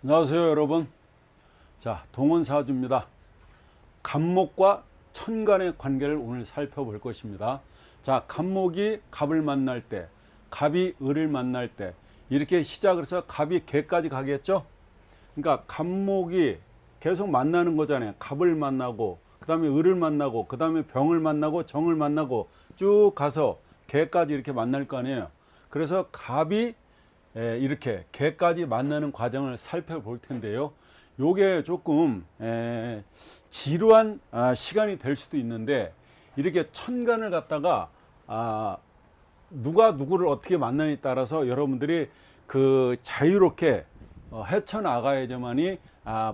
안녕하세요 여러분. 자, 동원사주입니다. 갑목과 천간의 관계를 오늘 살펴볼 것입니다. 자, 갑목이 갑을 만날 때, 갑이 을을 만날 때 이렇게 시작을 해서 갑이 개까지 가겠죠. 그러니까 갑목이 계속 만나는 거잖아요. 갑을 만나고 그 다음에 을을 만나고 그 다음에 병을 만나고 정을 만나고 쭉 가서 개까지 이렇게 만날 거 아니에요. 그래서 갑이 이렇게 개까지 만나는 과정을 살펴볼 텐데요. 요게 조금 지루한 시간이 될 수도 있는데, 이렇게 천간을 갖다가 누가 누구를 어떻게 만나냐에 따라서 여러분들이 그 자유롭게 헤쳐나가야지만이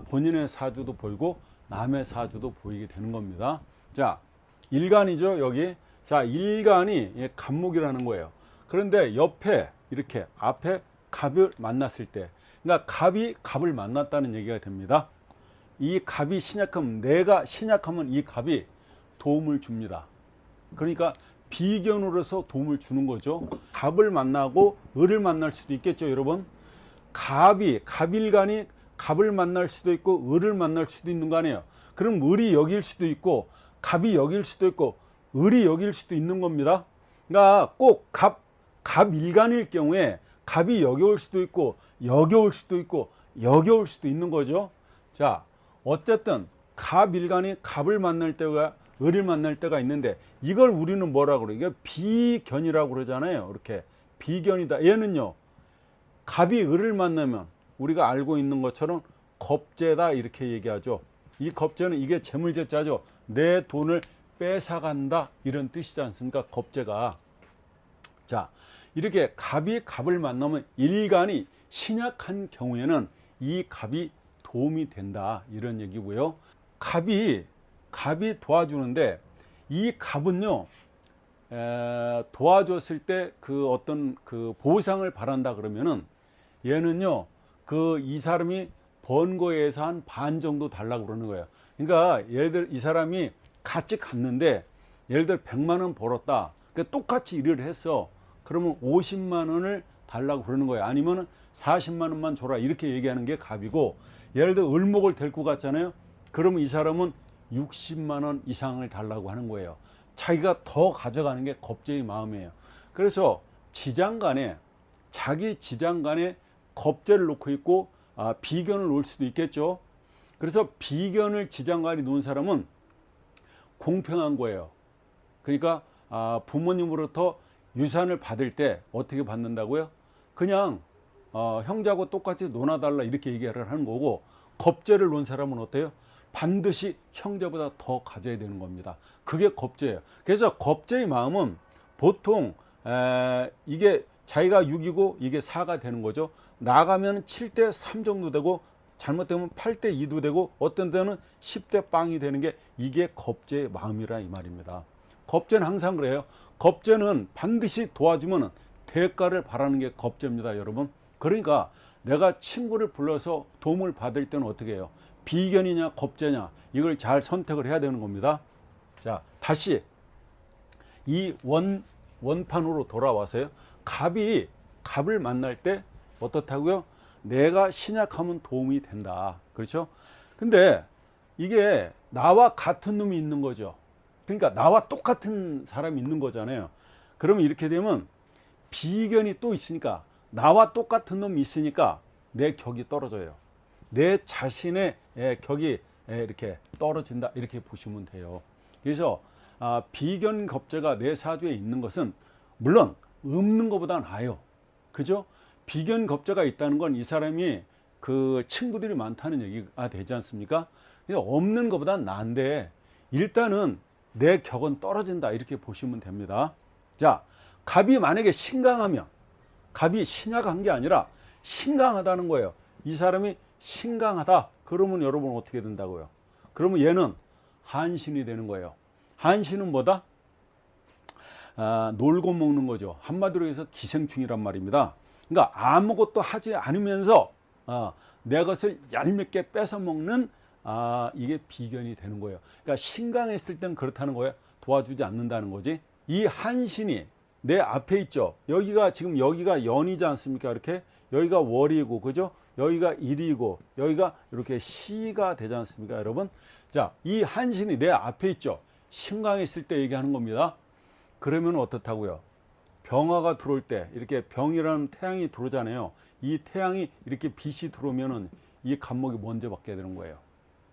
본인의 사주도 보이고 남의 사주도 보이게 되는 겁니다. 자, 일간이죠 여기. 자, 일간이 갑목이라는 거예요. 그런데 옆에 이렇게 앞에 갑을 만났을 때, 그러니까 갑이 갑을 만났다는 얘기가 됩니다. 이 갑이 신약하면, 내가 신약하면 이 갑이 도움을 줍니다. 그러니까 비견으로서 도움을 주는 거죠. 갑을 만나고 을을 만날 수도 있겠죠 여러분. 갑일간이 갑을 만날 수도 있고 을을 만날 수도 있는 거 아니에요. 그럼 을이 여길 수도 있고 갑이 여길 수도 있고 을이 여길 수도 있는 겁니다. 그러니까 꼭 갑일간일 경우에 갑이 여기 올 수도 있고 여기 올 수도 있고 여기 올 수도 있는 거죠. 자, 어쨌든 갑일간이 갑을 만날 때가 을을 만날 때가 있는데, 이걸 우리는 뭐라고 그래요? 이게 비견이라고 그러잖아요. 이렇게 비견이다. 얘는요, 갑이 을을 만나면 우리가 알고 있는 것처럼 겁재다 이렇게 얘기하죠. 이 겁재는 이게 재물재자죠. 내 돈을 뺏어간다 이런 뜻이지 않습니까? 겁재가. 자, 이렇게 갑이 갑을 만나면 일간이 신약한 경우에는 이 갑이 도움이 된다 이런 얘기고요. 갑이 도와주는데, 이 갑은요 도와줬을 때 그 어떤 그 보상을 바란다 그러면은, 얘는요 그 이 사람이 번 거에서 한 반 정도 달라고 그러는 거예요. 그러니까 예를 들어 이 사람이 같이 갔는데 예를 들어 100만 원 벌었다. 그러니까 똑같이 일을 했어. 그러면 50만 원을 달라고 그러는 거예요. 아니면 40만 원만 줘라 이렇게 얘기하는 게 갑이고, 예를 들어 을목을 데리고 갔잖아요. 그러면 이 사람은 60만 원 이상을 달라고 하는 거예요. 자기가 더 가져가는 게 겁재의 마음이에요. 그래서 지장간에, 자기 지장간에 겁재를 놓고 있고 비견을 놓을 수도 있겠죠. 그래서 비견을 지장간에 놓은 사람은 공평한 거예요. 그러니까 부모님으로부터 유산을 받을 때 어떻게 받는다고요? 그냥 형제하고 똑같이 논아달라 이렇게 얘기를 하는 거고, 겁재를 놓은 사람은 어때요? 반드시 형제보다 더 가져야 되는 겁니다. 그게 겁재예요. 그래서 겁재의 마음은 보통 이게 자기가 6이고 이게 4가 되는 거죠. 나가면 7대 3 정도 되고 잘못되면 8대 2도 되고 어떤 데는 10대 빵이 되는 게 이게 겁재의 마음이라 이 말입니다. 겁재는 항상 그래요. 겁재는 반드시 도와주면 대가를 바라는 게 겁재입니다 여러분. 그러니까 내가 친구를 불러서 도움을 받을 때는 어떻게 해요? 비견이냐 겁재냐 이걸 잘 선택을 해야 되는 겁니다. 자, 다시 이 원판으로 돌아와서요. 갑을 만날 때 어떻다고요? 내가 신약하면 도움이 된다. 그렇죠? 근데 이게 나와 같은 놈이 있는 거죠. 그러니까 나와 똑같은 사람이 있는 거잖아요. 그러면 이렇게 되면 비견이 또 있으니까, 나와 똑같은 놈이 있으니까 내 격이 떨어져요. 내 자신의 격이 이렇게 떨어진다 이렇게 보시면 돼요. 그래서 비견 겁재가 내 사주에 있는 것은 물론 없는 것보다 나아요. 그죠? 비견 겁재가 있다는 건 이 사람이 그 친구들이 많다는 얘기가 되지 않습니까? 없는 것보다 나은데 일단은 내 격은 떨어진다 이렇게 보시면 됩니다. 자, 갑이 만약에 신강하면, 갑이 신약한 게 아니라 신강하다는 거예요. 이 사람이 신강하다 그러면 여러분 어떻게 된다고요? 그러면 얘는 한신이 되는 거예요. 한신은 뭐다? 놀고 먹는 거죠. 한마디로 해서 기생충이란 말입니다. 그러니까 아무것도 하지 않으면서 내 것을 얄밉게 뺏어 먹는 이게 비견이 되는 거예요. 그러니까 신강했을 때는 그렇다는 거예요. 도와주지 않는다는 거지. 이 한신이 내 앞에 있죠. 여기가 지금 여기가 연이지 않습니까? 이렇게 여기가 월이고, 그죠? 여기가 일이고, 여기가 이렇게 시가 되지 않습니까, 여러분? 자, 이 한신이 내 앞에 있죠. 신강에 있을 때 얘기하는 겁니다. 그러면 어떻다고요? 병화가 들어올 때 이렇게 병이라는 태양이 들어오잖아요. 이 태양이 이렇게 빛이 들어오면은 이 간목이 먼저 받게 되는 거예요.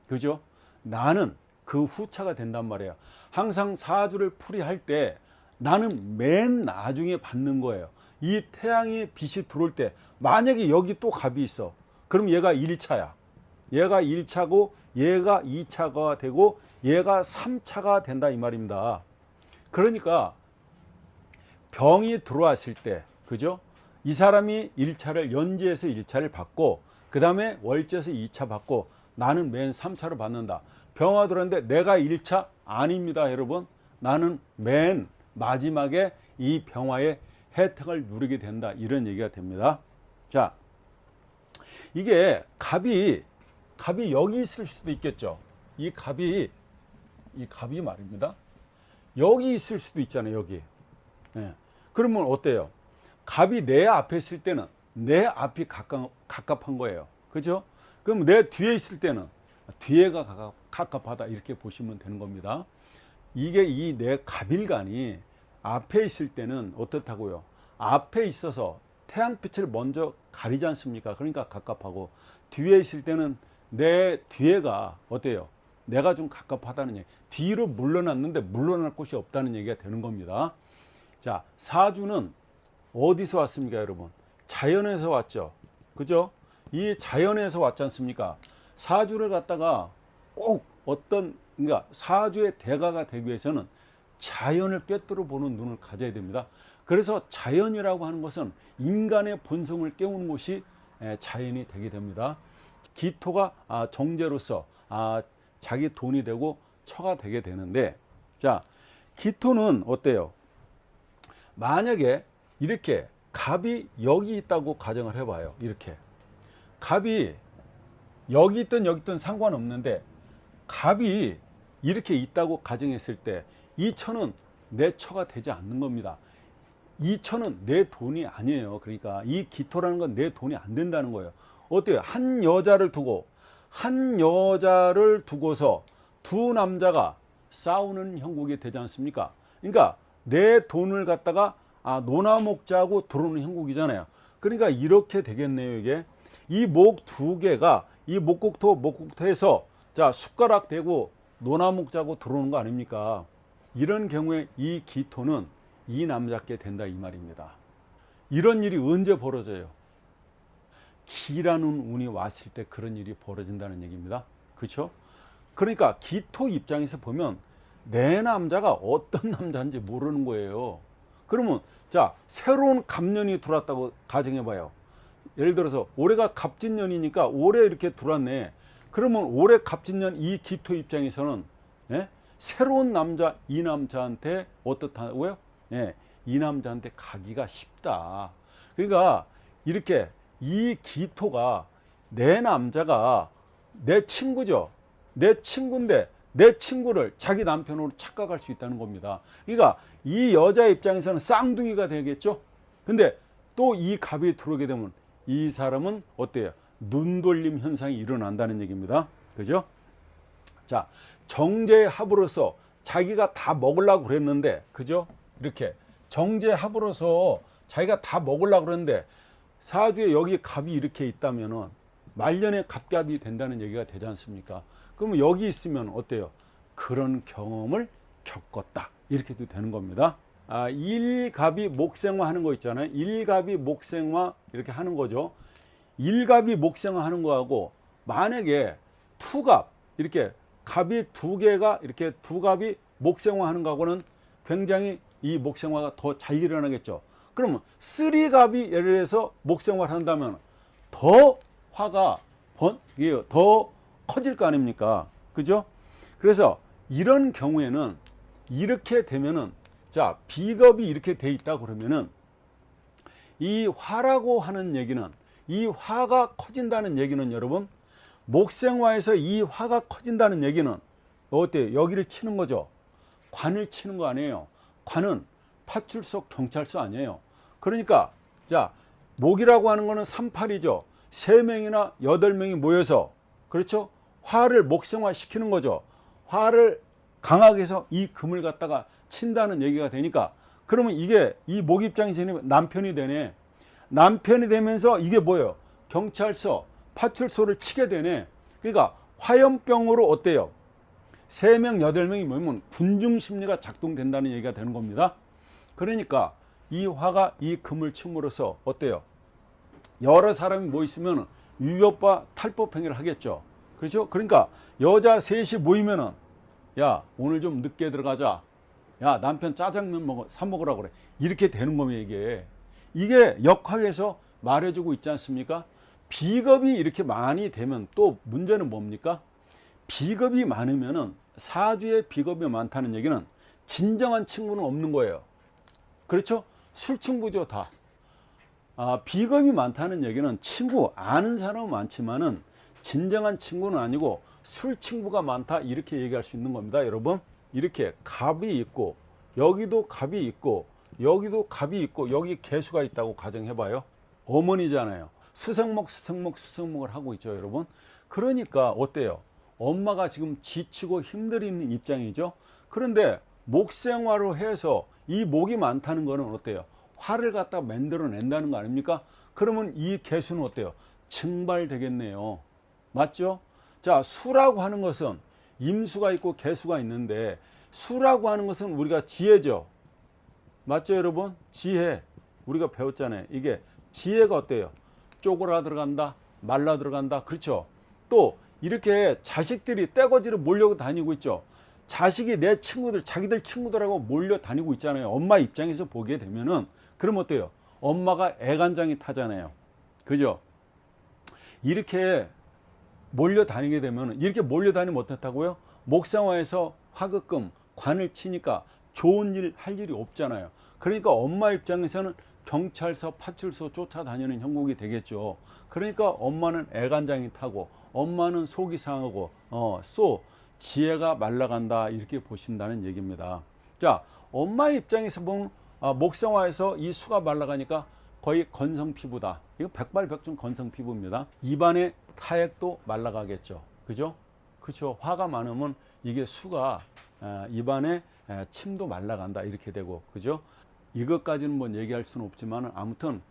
그죠? 나는 그 후차가 된단 말이에요. 항상 사주를 풀이할 때 나는 맨 나중에 받는 거예요. 이 태양이 빛이 들어올 때 만약에 여기 또 갑이 있어. 그럼 얘가 1차야. 얘가 1차고 얘가 2차가 되고 얘가 3차가 된다 이 말입니다. 그러니까 병이 들어왔을 때, 그죠? 이 사람이 1차를 연지에서 1차를 받고 그 다음에 월지에서 2차 받고 나는 맨 3차를 받는다. 병화 들어왔는데 내가 1차? 아닙니다, 여러분. 나는 맨 마지막에 이 병화의 혜택을 누리게 된다. 이런 얘기가 됩니다. 자, 이게 갑이 여기 있을 수도 있겠죠. 이 갑이 말입니다. 여기 있을 수도 있잖아요, 여기. 네. 그러면 어때요? 갑이 내 앞에 있을 때는 내 앞이 갑갑한 거예요. 그죠? 그럼 내 뒤에 있을 때는 뒤에가 갑갑하다. 이렇게 보시면 되는 겁니다. 이게 이 내 갑일간이 앞에 있을 때는 어떻다고요? 앞에 있어서 태양빛을 먼저 가리지 않습니까? 그러니까 갑갑하고, 뒤에 있을 때는 내 뒤에가 어때요? 내가 좀 갑갑하다는 얘기. 뒤로 물러났는데 물러날 곳이 없다는 얘기가 되는 겁니다. 자, 사주는 어디서 왔습니까, 여러분? 자연에서 왔죠. 그죠? 이 자연에서 왔지 않습니까? 사주를 갖다가 꼭 그러니까 사주의 대가가 되기 위해서는 자연을 꿰뚫어 보는 눈을 가져야 됩니다. 그래서 자연이라고 하는 것은 인간의 본성을 깨우는 것이 자연이 되게 됩니다. 기토가 정제로서 자기 돈이 되고 처가 되게 되는데, 자, 기토는 어때요? 만약에 이렇게 갑이 여기 있다고 가정을 해봐요. 이렇게 갑이 여기 있든 상관없는데 갑이 이렇게 있다고 가정했을 때 이 처는 내 처가 되지 않는 겁니다. 이 처는 내 돈이 아니에요. 그러니까 이 기토라는 건 내 돈이 안 된다는 거예요. 어때요? 한 여자를 두고서 두 남자가 싸우는 형국이 되지 않습니까? 그러니까 내 돈을 갖다가 노나목자하고 들어오는 형국이잖아요. 그러니까 이렇게 되겠네요. 이게 이 목 두 개가 이 목국토에서 자 숟가락 대고 노나목자하고 들어오는 거 아닙니까? 이런 경우에 이 기토는 이 남자께 된다 이 말입니다. 이런 일이 언제 벌어져요? 기라는 운이 왔을 때 그런 일이 벌어진다는 얘기입니다. 그렇죠? 그러니까 기토 입장에서 보면 내 남자가 어떤 남자인지 모르는 거예요. 그러면 자 새로운 갑년이 들어왔다고 가정해봐요. 예를 들어서 올해가 갑진년이니까 올해 이렇게 들어왔네. 그러면 올해 갑진년 이 기토 입장에서는 새로운 남자 이 남자한테 어떻다고요? 이 남자한테 가기가 쉽다. 그러니까 이렇게 이 기토가 내 남자가 내 친구죠. 내 친구인데 내 친구를 자기 남편으로 착각할 수 있다는 겁니다. 그러니까 이 여자 입장에서는 쌍둥이가 되겠죠. 근데 또 이 갑이 들어오게 되면 이 사람은 어때요? 눈돌림 현상이 일어난다는 얘기입니다. 그죠? 자, 정제합으로서 자기가 다 먹으려고 그랬는데, 그죠? 이렇게 정제합으로서 자기가 다 먹으려고 그랬는데 사주에 여기 갑이 이렇게 있다면은 말년에 갑갑이 된다는 얘기가 되지 않습니까? 그러면 여기 있으면 어때요? 그런 경험을 겪었다. 이렇게도 되는 겁니다. 일갑이 목생화 하는 거 있잖아요. 일갑이 목생화 이렇게 하는 거죠. 일갑이 목생화 하는 거하고 만약에 투갑 이렇게 갑이 두 개가 이렇게 두 갑이 목생화 하는 거하고는 굉장히 이 목생화가 더 잘 일어나겠죠. 그러면 쓰리갑이 예를 들어서 목생화를 한다면 더 화가 더 커질 거 아닙니까? 그죠? 그래서 이런 경우에는 이렇게 되면은 자 비겁이 이렇게 돼 있다 그러면은 이 화라고 하는 얘기는 이 화가 커진다는 얘기는 여러분 목생화에서 이 화가 커진다는 얘기는 어때요? 여기를 치는 거죠. 관을 치는 거 아니에요. 관은 파출소 경찰서 아니에요. 그러니까 자 목이라고 하는 거는 38이죠. 3명이나 8명이 모여서, 그렇죠? 화를 목성화 시키는 거죠. 화를 강하게 해서 이 금을 갖다가 친다는 얘기가 되니까, 그러면 이게 이 목 입장에서는 남편이 되네. 남편이 되면서 이게 뭐예요? 경찰서, 파출소를 치게 되네. 그러니까 화염병으로 어때요? 3명, 8명이 모이면 군중 심리가 작동된다는 얘기가 되는 겁니다. 그러니까 이 화가 이 금을 침으로써 어때요? 여러 사람이 모이시면 위법과 탈법 행위를 하겠죠. 그렇죠? 그러니까 여자 셋이 모이면은, 야, 오늘 좀 늦게 들어가자. 야, 남편 짜장면 사 먹으라고 그래. 이렇게 되는 겁니다, 이게. 이게 역학에서 말해주고 있지 않습니까? 비겁이 이렇게 많이 되면 또 문제는 뭡니까? 비겁이 많으면은, 사주에 비겁이 많다는 얘기는 진정한 친구는 없는 거예요. 그렇죠? 술친구죠, 다. 비겁이 많다는 얘기는 친구, 아는 사람은 많지만은 진정한 친구는 아니고 술친구가 많다, 이렇게 얘기할 수 있는 겁니다, 여러분. 이렇게 갑이 있고, 여기도 갑이 있고, 여기도 갑이 있고, 여기 개수가 있다고 가정해봐요. 어머니잖아요. 수성목을 하고 있죠, 여러분. 그러니까 어때요? 엄마가 지금 지치고 힘들는 입장이죠. 그런데 목생화로 해서 이 목이 많다는 거는 어때요? 화를 갖다 만들어낸다는 거 아닙니까? 그러면 이 개수는 어때요? 증발되겠네요. 맞죠? 자, 수라고 하는 것은 임수가 있고 개수가 있는데, 수라고 하는 것은 우리가 지혜죠. 맞죠, 여러분? 지혜. 우리가 배웠잖아요. 이게 지혜가 어때요? 쪼그라 들어간다, 말라 들어간다. 그렇죠? 또 이렇게 자식들이 떼거지로 몰려 다니고 있죠. 자식이 내 친구들, 자기들 친구들하고 몰려 다니고 있잖아요. 엄마 입장에서 보게 되면은, 그럼 어때요? 엄마가 애간장이 타잖아요. 그죠? 이렇게 몰려 다니게 되면, 이렇게 몰려 다니면 어떻다고요? 목상화에서 화극금, 관을 치니까 좋은 일 할 일이 없잖아요. 그러니까 엄마 입장에서는 경찰서, 파출소 쫓아다니는 형국이 되겠죠. 그러니까 엄마는 애간장이 타고, 엄마는 속이 상하고, 지혜가 말라간다, 이렇게 보신다는 얘기입니다. 자, 엄마 입장에서 보면 목성화에서 이 수가 말라가니까 거의 건성 피부다. 이거 백발백중 건성 피부입니다. 입안의 타액도 말라가겠죠. 그죠? 그렇죠. 화가 많으면 이게 수가 입안에 침도 말라간다, 이렇게 되고, 그죠? 이것까지는 뭐 얘기할 수는 없지만 아무튼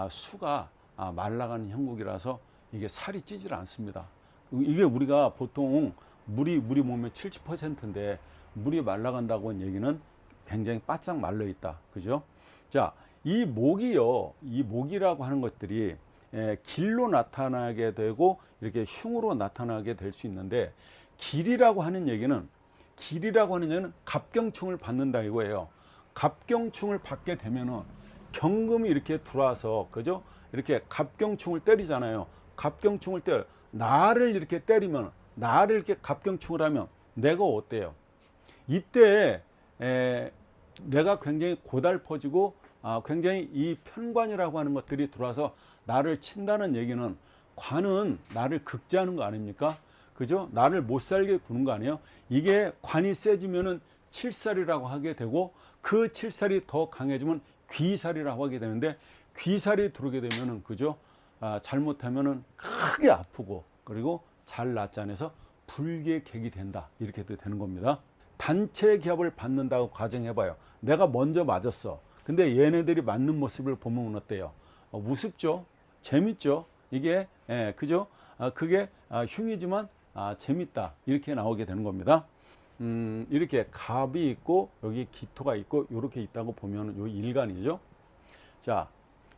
수가 말라가는 형국이라서 이게 살이 찌질 않습니다. 이게 우리가 보통 물이 몸의 70%인데 물이 말라간다고 하는 얘기는 굉장히 바짝 말라 있다. 그죠? 자, 이 목이요, 이 목이라고 하는 것들이 길로 나타나게 되고 이렇게 흉으로 나타나게 될 수 있는데, 길이라고 하는 얘기는 갑경충을 받는다 이거예요. 갑경충을 받게 되면은 경금이 이렇게 들어와서, 그죠? 이렇게 갑경충을 때리잖아요. 갑경충을 때려, 나를 이렇게 때리면, 나를 이렇게 갑경충을 하면 내가 어때요? 이때 내가 굉장히 고달퍼지고 굉장히 이 편관이라고 하는 것들이 들어와서 나를 친다는 얘기는, 관은 나를 극제하는 거 아닙니까? 그죠? 나를 못 살게 구는 거 아니에요? 이게 관이 세지면은 칠살이라고 하게 되고, 그 칠살이 더 강해지면 귀살이라고 하게 되는데, 귀살이 들어오게 되면은, 그죠? 잘못하면은 크게 아프고, 그리고 잘 낫지 않아서 불기의 객이 된다, 이렇게 되는 겁니다. 단체 기합을 받는다고 가정해봐요. 내가 먼저 맞았어. 근데 얘네들이 맞는 모습을 보면 어때요? 우습죠? 재밌죠? 이게 그죠? 그게 흉이지만 재밌다, 이렇게 나오게 되는 겁니다. 이렇게 갑이 있고 여기 기토가 있고 이렇게 있다고 보면 요 일간이죠. 자,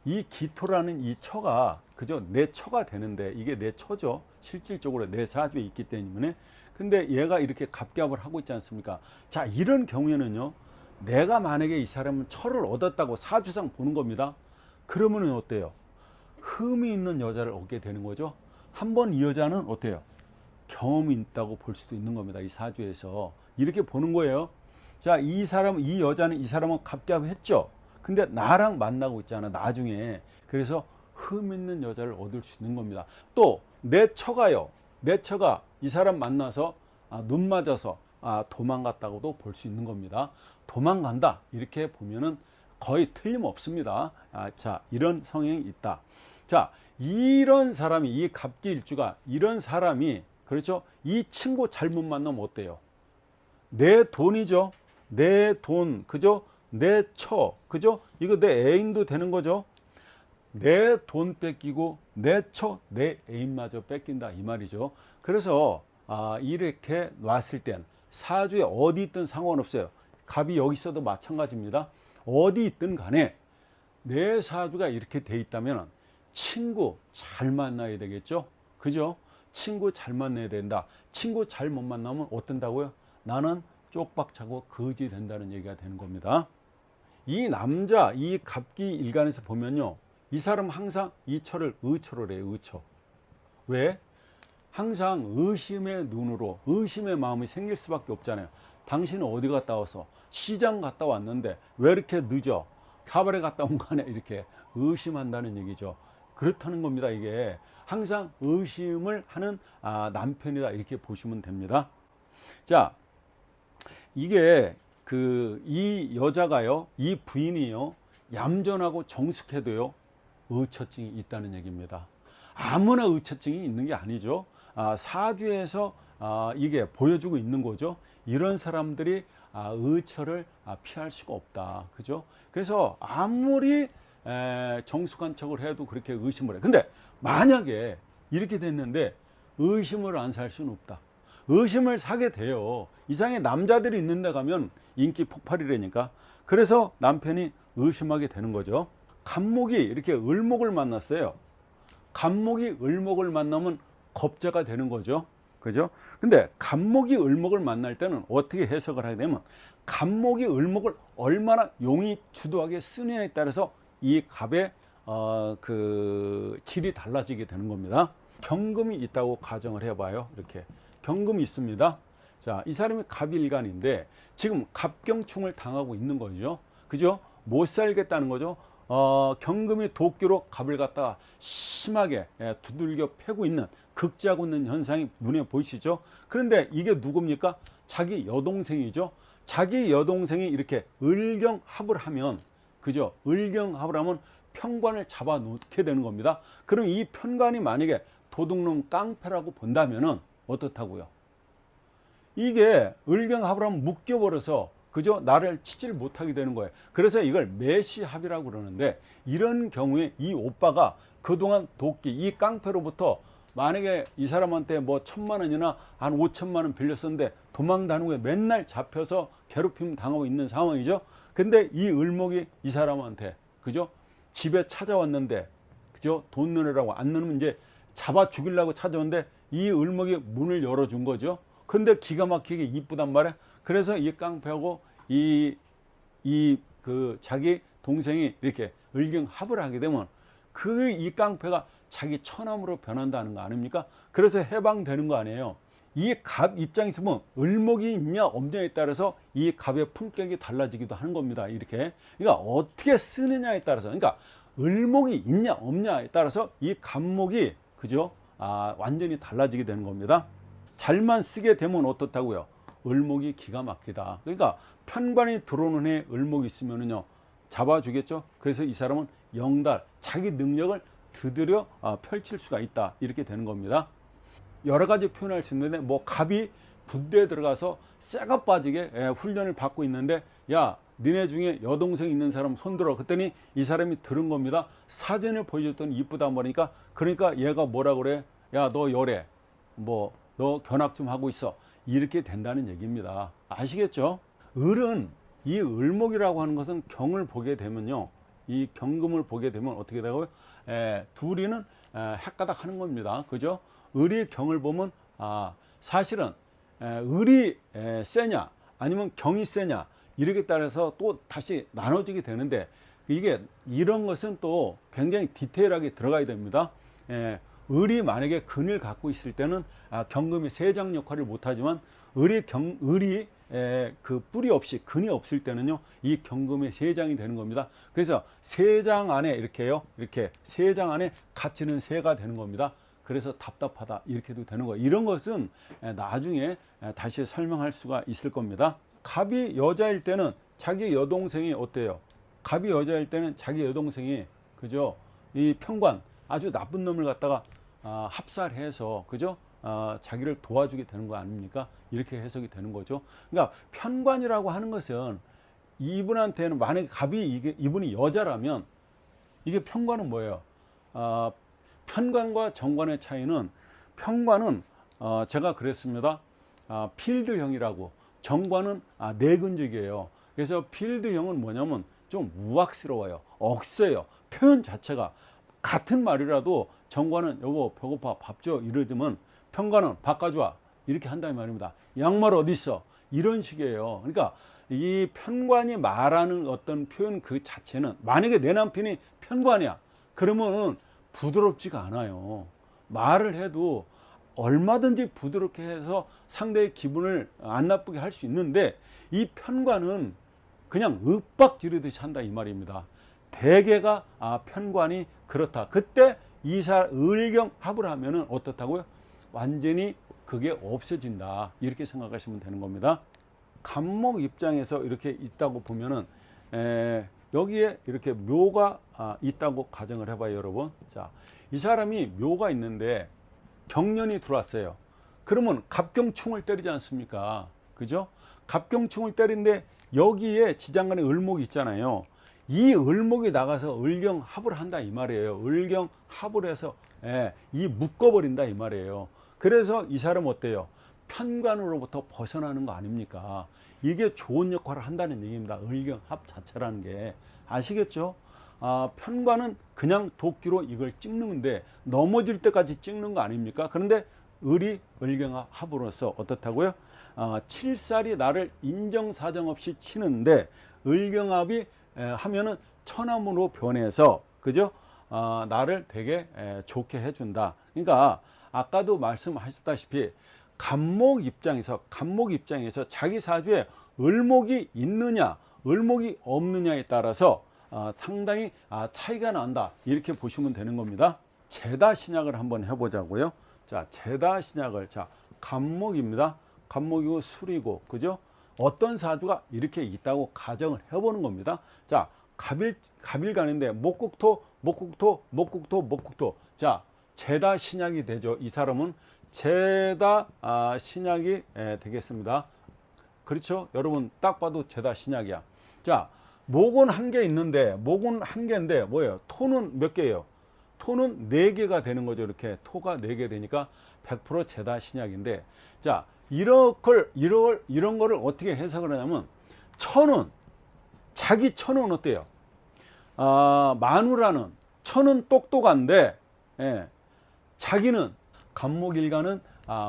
이 기토라는 이 처가, 그죠? 내 처가 되는데, 이게 내 처죠. 실질적으로 내 사주에 있기 때문에. 근데 얘가 이렇게 갑갑을 하고 있지 않습니까? 자, 이런 경우에는요, 내가 만약에 이 사람은 처를 얻었다고 사주상 보는 겁니다. 그러면은 어때요? 흠이 있는 여자를 얻게 되는 거죠. 한번 이 여자는 어때요? 경험이 있다고 볼 수도 있는 겁니다. 이 사주에서 이렇게 보는 거예요. 자, 이 여자는, 이 사람은 갑갑했죠. 근데 나랑 만나고 있잖아, 나중에. 그래서 흠 있는 여자를 얻을 수 있는 겁니다. 또 내 처가요, 내 처가 이 사람 만나서 눈 맞아서 도망갔다고도 볼 수 있는 겁니다. 도망간다, 이렇게 보면은 거의 틀림없습니다. 자, 이런 성향이 있다. 자, 이런 사람이, 이 갑기일주가, 이런 사람이, 그렇죠? 이 친구 잘못 만나면 어때요? 내 돈이죠. 내 돈, 그죠? 내 처, 그죠? 이거 내 애인도 되는 거죠. 내 돈 뺏기고 내 처, 내 애인마저 뺏긴다, 이 말이죠. 그래서 이렇게 놨을 땐 사주에 어디 있든 상관없어요. 갑이 여기 있어도 마찬가지입니다. 어디 있든 간에 내 사주가 이렇게 돼 있다면 친구 잘 만나야 되겠죠. 그죠? 친구 잘 만나야 된다. 친구 잘 못 만나면 어떤다고요? 나는 쪽박 차고 거지 된다는 얘기가 되는 겁니다. 이 남자, 이 갑기 일간에서 보면요, 이 사람 항상 이 처를 의처로 해요. 의처. 왜? 항상 의심의 눈으로, 의심의 마음이 생길 수밖에 없잖아요. 당신은 어디 갔다 와서 시장 갔다 왔는데 왜 이렇게 늦어? 카바레 갔다 온 거 아니야? 이렇게 의심한다는 얘기죠. 그렇다는 겁니다. 이게 항상 의심을 하는 남편이다, 이렇게 보시면 됩니다. 자, 이게 이 여자가요, 이 부인이요, 얌전하고 정숙해도요 의처증이 있다는 얘기입니다. 아무나 의처증이 있는 게 아니죠. 사주에서 이게 보여주고 있는 거죠. 이런 사람들이 의처를 피할 수가 없다. 그죠? 그래서 아무리 정숙한 척을 해도 그렇게 의심을 해. 근데 만약에 이렇게 됐는데 의심을 안 살 수는 없다. 의심을 사게 돼요. 이상의 남자들이 있는 데 가면 인기 폭발이라니까. 그래서 남편이 의심하게 되는 거죠. 갑목이 이렇게 을목을 만났어요. 갑목이 을목을 만나면 겁재가 되는 거죠. 그죠? 근데 갑목이 을목을 만날 때는 어떻게 해석을 하게 되면, 갑목이 을목을 얼마나 용이 주도하게 쓰느냐에 따라서 이 갑의 질이 달라지게 되는 겁니다. 경금이 있다고 가정을 해봐요. 이렇게 경금이 있습니다. 자, 이 사람이 갑일간인데 지금 갑경충을 당하고 있는 거죠. 그죠? 못 살겠다는 거죠. 경금이 도끼로 갑을 갖다가 심하게 두들겨 패고 있는, 극지하고 있는 현상이 눈에 보이시죠? 그런데 이게 누굽니까? 자기 여동생이죠. 자기 여동생이 이렇게 을경합을 하면, 그죠? 을경합을 하면 편관을 잡아 놓게 되는 겁니다. 그럼 이 편관이 만약에 도둑놈 깡패라고 본다면은 어떻다고요? 이게 을경합을 하면 묶여버려서, 그죠? 나를 치지를 못하게 되는 거예요. 그래서 이걸 매시합이라고 그러는데, 이런 경우에 이 오빠가 그동안 도끼, 이 깡패로부터 만약에 이 사람한테 뭐 1,000만 원이나 한 5천만 원 빌렸었는데 도망다니는 거에 맨날 잡혀서 괴롭힘 당하고 있는 상황이죠. 근데 이 을목이 이 사람한테, 그죠? 집에 찾아왔는데, 그죠? 돈 넣으라고, 안 넣으면 이제 잡아 죽이려고 찾아오는데 이 을목이 문을 열어준 거죠. 근데 기가 막히게 이쁘단 말이야. 그래서 이 깡패하고 자기 동생이 이렇게 을경합을 하게 되면 이 깡패가 자기 처남으로 변한다는 거 아닙니까? 그래서 해방되는 거 아니에요. 이 갑 입장에서 보면 을목이 있냐 없냐에 따라서 이 갑의 품격이 달라지기도 하는 겁니다. 이렇게. 그러니까 어떻게 쓰느냐에 따라서, 그러니까 을목이 있냐 없냐에 따라서 이 갑목이, 그죠? 완전히 달라지게 되는 겁니다. 잘만 쓰게 되면 어떻다고요? 을목이 기가 막히다. 그러니까 편관이 들어오는 해 을목이 있으면은요 잡아주겠죠. 그래서 이 사람은 영달, 자기 능력을 드디어 펼칠 수가 있다, 이렇게 되는 겁니다. 여러 가지 표현할 수 있는데, 뭐 갑이 군대에 들어가서 쇠가 빠지게 훈련을 받고 있는데, 야, 니네 중에 여동생 있는 사람 손들어. 그랬더니 이 사람이 들은 겁니다. 사진을 보여줬더니 이쁘다 말이니까, 그러니까 얘가 뭐라 그래? 야, 너 열애, 뭐 너 견학 좀 하고 있어, 이렇게 된다는 얘기입니다. 아시겠죠? 을은, 이 을목이라고 하는 것은 경을 보게 되면요, 이 경금을 보게 되면 어떻게 되고요? 둘이는 헷가닥 하는 겁니다. 그죠? 을이 경을 보면 사실은 을이 세냐 아니면 경이 세냐, 이렇게 따라서 또 다시 나눠지게 되는데, 이게 이런 것은 또 굉장히 디테일하게 들어가야 됩니다. 을이 만약에 근을 갖고 있을 때는 경금이 세장 역할을 못하지만, 을이 그 뿔이 없이 근이 없을 때는요 이 경금의 세장이 되는 겁니다. 그래서 세장 안에 이렇게요, 이렇게 세장 안에 갇히는 새가 되는 겁니다. 그래서 답답하다, 이렇게도 되는 거예요. 이런 것은 나중에 다시 설명할 수가 있을 겁니다. 갑이 여자일 때는 자기 여동생이 어때요? 갑이 여자일 때는 자기 여동생이 그죠? 이 편관 아주 나쁜 놈을 갖다가 합살해서 그죠? 자기를 도와주게 되는 거 아닙니까? 이렇게 해석이 되는 거죠. 그러니까 편관이라고 하는 것은 이분한테는 만약에 갑이 이분이 여자라면 이게 편관은 뭐예요? 편관과 정관의 차이는 편관은 제가 그랬습니다. 필드형이라고 정관은 내근적이에요. 그래서 필드형은 뭐냐면 좀 우악스러워요. 억세요. 표현 자체가 같은 말이라도 정관은 여보 배고파 밥 줘 이러지만 편관은 밥 가져와 이렇게 한다는 말입니다. 양말 어디 있어? 이런 식이에요. 그러니까 이 편관이 말하는 어떤 표현 그 자체는 만약에 내 남편이 편관이야 그러면 부드럽지가 않아요. 말을 해도 얼마든지 부드럽게 해서 상대의 기분을 안 나쁘게 할 수 있는데 이 편관은 그냥 윽박 지르듯이 한다 이 말입니다. 대개가 편관이 그렇다. 그때 을경합을 하면은 어떻다고요? 완전히 그게 없어진다. 이렇게 생각하시면 되는 겁니다. 갑목 입장에서 이렇게 있다고 보면은 여기에 이렇게 묘가 있다고 가정을 해봐요, 여러분. 자, 이 사람이 묘가 있는데 경련이 들어왔어요. 그러면 갑경충을 때리지 않습니까? 그죠? 갑경충을 때리는데 여기에 지장간에 을목이 있잖아요. 이 을목이 나가서 을경합을 한다 이 말이에요. 을경합을 해서 이 묶어버린다 이 말이에요. 그래서 이 사람 어때요? 편관으로부터 벗어나는 거 아닙니까? 이게 좋은 역할을 한다는 얘기입니다. 을경합 자체라는 게. 아시겠죠? 편관은 그냥 도끼로 이걸 찍는데 넘어질 때까지 찍는 거 아닙니까? 그런데 을이 을경합으로서 어떻다고요? 칠살이 나를 인정사정 없이 치는데 을경합이 하면은 천함으로 변해서 그죠? 나를 되게 좋게 해준다. 그러니까 아까도 말씀하셨다시피 갑목 입장에서 자기 사주에 을목이 있느냐 을목이 없느냐에 따라서 상당히 차이가 난다 이렇게 보시면 되는 겁니다. 제다 신약을 한번 해보자고요. 자, 제다 신약을 갑목입니다. 갑목이고 술이고 그죠? 어떤 사주가 이렇게 있다고 가정을 해보는 겁니다. 자, 갑일간인데 목국토. 자, 제다 신약이 되죠. 이 사람은 제다 신약이 되겠습니다. 그렇죠? 여러분 딱 봐도 제다 신약이야. 자, 목은 한 개 있는데 목은 한 개인데 뭐예요? 토는 몇 개예요? 토는 4개가 되는 거죠. 이렇게 토가 4개 되니까 100% 제다 신약인데 자, 이런 거를 어떻게 해석을 하냐면 천은 자기 천은 어때요? 마누라는 천은 똑똑한데 자기는 갑목일간은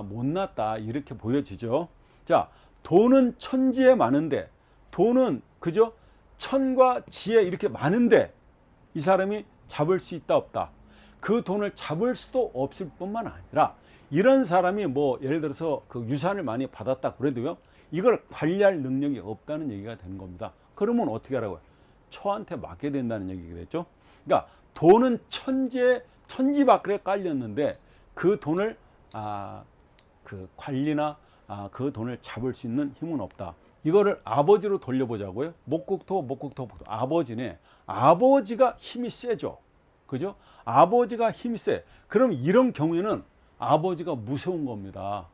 못났다 이렇게 보여지죠. 자, 돈은 천지에 많은데 돈은 그죠? 천과 지에 이렇게 많은데 이 사람이 잡을 수 있다 없다. 그 돈을 잡을 수도 없을 뿐만 아니라 이런 사람이 뭐 예를 들어서 그 유산을 많이 받았다 그래도요 이걸 관리할 능력이 없다는 얘기가 되는 겁니다. 그러면 어떻게 하라고요? 처한테 맡게 된다는 얘기겠죠. 그러니까 돈은 천지밖에 깔렸는데 그 돈을 그 관리나 그 돈을 잡을 수 있는 힘은 없다. 이거를 아버지로 돌려보자고요. 목국토 아버지네. 아버지가 힘이 세죠. 그죠? 아버지가 힘이 세. 그럼 이런 경우에는 아버지가 무서운 겁니다.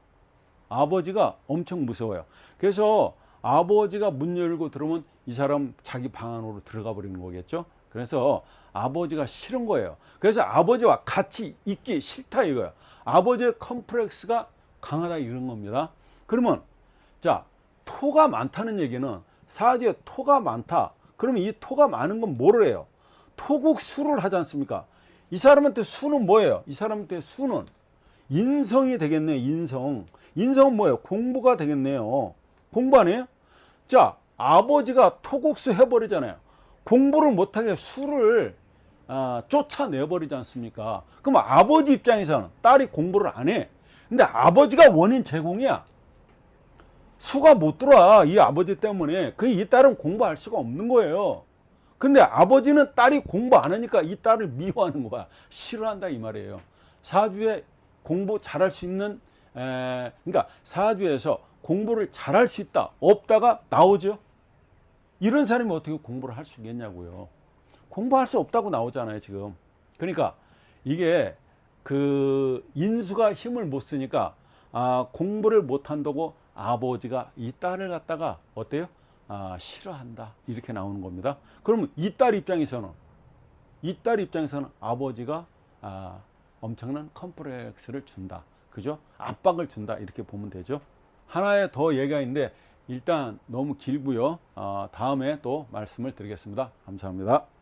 아버지가 엄청 무서워요. 그래서 아버지가 문 열고 들어오면 이 사람 자기 방 안으로 들어가 버리는 거겠죠. 그래서 아버지가 싫은 거예요. 그래서 아버지와 같이 있기 싫다 이거예요. 아버지의 컴플렉스가 강하다 이런 겁니다. 그러면 자, 토가 많다는 얘기는 사지에 토가 많다. 그러면 이 토가 많은 건 뭐를 해요? 토국수를 하지 않습니까? 이 사람한테 수는 뭐예요? 이 사람한테 수는 인성이 되겠네요. 인성은 뭐예요? 공부가 되겠네요. 공부 안 해요? 자, 아버지가 토국수 해버리잖아요. 공부를 못하게 수를 쫓아내버리지 않습니까? 그럼 아버지 입장에서는 딸이 공부를 안 해. 근데 아버지가 원인 제공이야. 수가 못 들어와. 이 아버지 때문에. 이 딸은 공부할 수가 없는 거예요. 근데 아버지는 딸이 공부 안 하니까 이 딸을 미워하는 거야. 싫어한다 이 말이에요. 사주에 공부 잘할 수 있는 그러니까 사주에서 공부를 잘할 수 있다. 없다가 나오죠. 이런 사람이 어떻게 공부를 할 수 있겠냐고요. 공부할 수 없다고 나오잖아요, 지금. 그러니까 이게 그 인수가 힘을 못 쓰니까 공부를 못 한다고 아버지가 이 딸을 갖다가 어때요? 싫어한다. 이렇게 나오는 겁니다. 그러면 이 딸 입장에서는 아버지가 엄청난 컴플렉스를 준다. 그죠? 압박을 준다. 이렇게 보면 되죠. 하나의 더 얘기가 있는데 일단 너무 길고요. 다음에 또 말씀을 드리겠습니다. 감사합니다.